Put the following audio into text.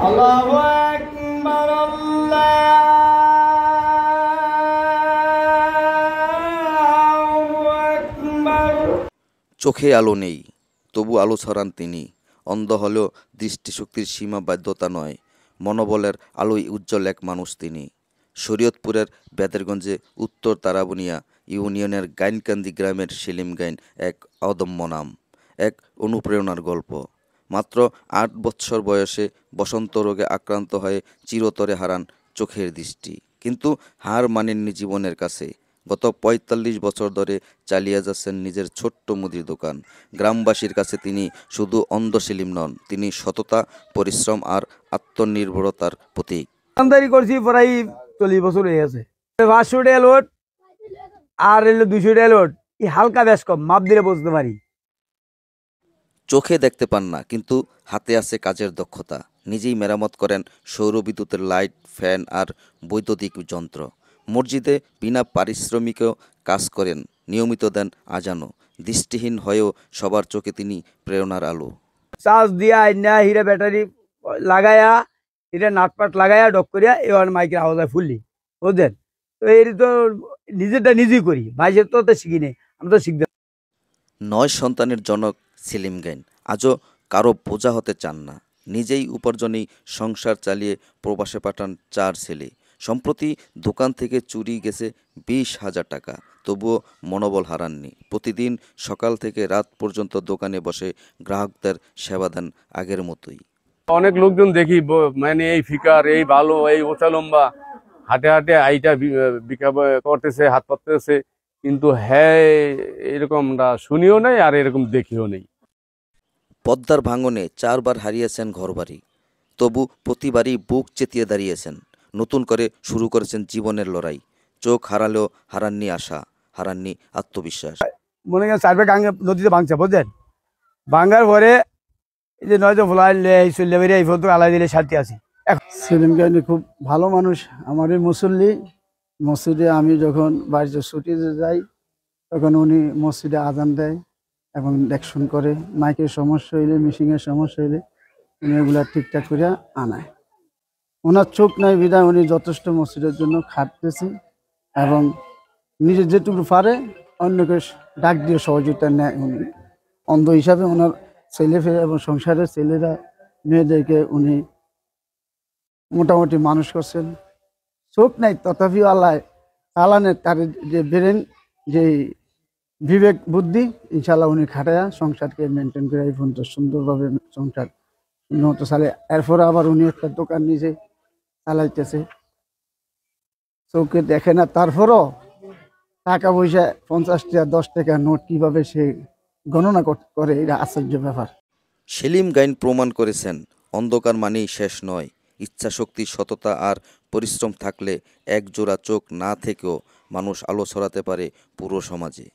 আল্লাহু আকবার আল্লাহু আকবার। চোখে আলো নেই, তবু আলো ছড়ান তিনি। অন্ধ হলেও দৃষ্টিশক্তির সীমা বাধ্যতা নয়, মনোবলের আলোয় উজ্জ্বল এক মানুষ তিনি। শরীয়তপুরের বেদেরগঞ্জে উত্তর তারাবুনিয়া ইউনিয়নের গাইনকান্দি গ্রামের সেলিম গাইন এক অদম্য নাম, এক অনুপ্রেরণার গল্প। মাত্র ৮ বৎসর বয়সে বসন্ত রোগে আক্রান্ত হয়ে চিরতরে হারান চোখের দৃষ্টি, কিন্তু হার মানেননি জীবনের কাছে। গত ৪৫ বছর ধরে চালিয়ে যাচ্ছেন নিজের ছোট্ট মুদির দোকান। গ্রামবাসীর কাছে তিনি শুধু অন্ধ সেলিম নন, তিনি সততা, পরিশ্রম আর আত্মনির্ভরতার প্রতীক। দোকানদারি করছি প্রায় ৪০ বছর হয়ে গেছে। ৫০০ টাকা লোড আর ২০০ টাকা লোড, এই হালকা বেশ কম, মাপ দিলে বুঝতে পারি। চোখে দেখতে পান না, কিন্তু হাতে আছে কাজের দক্ষতা। নিজেই মেরামত করেন সৌরবিদ্যুতের লাইট, ফ্যান আর বৈদ্যুতিক যন্ত্র। মসজিদে বিনা পারিশ্রমিকেও কাজ করেন, নিয়মিত দেন আজানও। দৃষ্টিহীন হয়েও সবার চোখে তিনি প্রেরণার আলো। চার্জ দিয়া আইনা হিরে ব্যাটারি লাগায়া, হিরে নাটপাট লাগায়া ডক করিয়া এবার মাইকের আওয়াজ ফুললি, বুঝলেন? তো এই তো নিজেরটা নিজেই করি, ভাইসের তো শিখি নেই, আমি তো শিখতে। ৯ সন্তানের জনক সেলিম গাইন আজও কারো বোঝা হতে চান না। নিজেই উপার্জনেই সংসার চালিয়ে প্রবাসে পাঠান ৪ ছেলে। সম্প্রতি দোকান থেকে চুরি গেছে ২০,০০০ টাকা, তবুও মনোবল হারাননি। প্রতিদিন সকাল থেকে রাত পর্যন্ত দোকানে বসে গ্রাহকদের সেবা দেন আগের মতোই। অনেক লোকজন দেখি মানে এই ফিকার, এই ভালো, এই ওচা লম্বা, হাটে হাটে আইটা বিকা করতেছে, হাত পাততেছে, কিন্তু হ্যাঁ এরকমটা শুনিও নাই আর এরকম দেখিও নেই। পদ্মার ভাঙনে ৪ বার হারিয়েছেন ঘরবাড়ি, তবু প্রতিবারই বুক চেতিয়ে দাঁড়িয়েছেন। নতুন করে শুরু করেছেন জীবনের লড়াই। চোখ হারালেও হারাননি আশা, হারাননি আত্মবিশ্বাস। মনে করেন ৪ ভাগ নদীতে ভাঙছে, বুঝলেন? ভাঙার পরে এই যে নয়তো ভোলাই এই চলে বেরিয়ে এই ফোন আলাই দিলে শান্তি আছি। সেলিম গাইনি খুব ভালো মানুষ। আমার এই মুসল্লি, মসজিদে আমি যখন বাড়িতে ছুটিতে যাই তখন উনি মসজিদে আজান দেয় এবং দেখশন করে। মাইকের সমস্যা হইলে, মিশিংয়ের সমস্যা হইলে উনি এগুলা ঠিকঠাক করে আনায়। ওনার চোখ নাই বিধায় উনি যথেষ্ট মসজিদের জন্য খাটতেছে এবং নিজে যেটুকু পারে অন্যকে ডাক দিয়ে সহযোগিতা নেয়। উনি অন্ধ হিসাবে ওনার ছেলে এবং সংসারের ছেলেরা মেয়েদেরকে উনি মোটামুটি মানুষ করছেন। চোখ নাই তথাপি আল্লাহ চালানের তার যে ব্রেন, যে বিবেক বুদ্ধি, ইনশাল্লাহ উনি খাটায়া সংসারকে মেনটেন করে এই পর্যন্ত সুন্দরভাবে সংসার উন্নত চালে। এরপরে আবার উনি একটা দোকান নিজে চালাইতেছে, চোখে দেখে না, তারপরও টাকা পয়সা ৫০ টাকা ১০ টাকা নোট কিভাবে সে গণনা করে, এটা আশ্চর্য ব্যাপার। সেলিম গাইন প্রমাণ করেছেন অন্ধকার মানেই শেষ নয়। ইচ্ছাশক্তি, সততা আর পরিশ্রম থাকলে এক জোড়া চোখ না থেকেও মানুষ আলো ছড়াতে পারে পুরো সমাজে।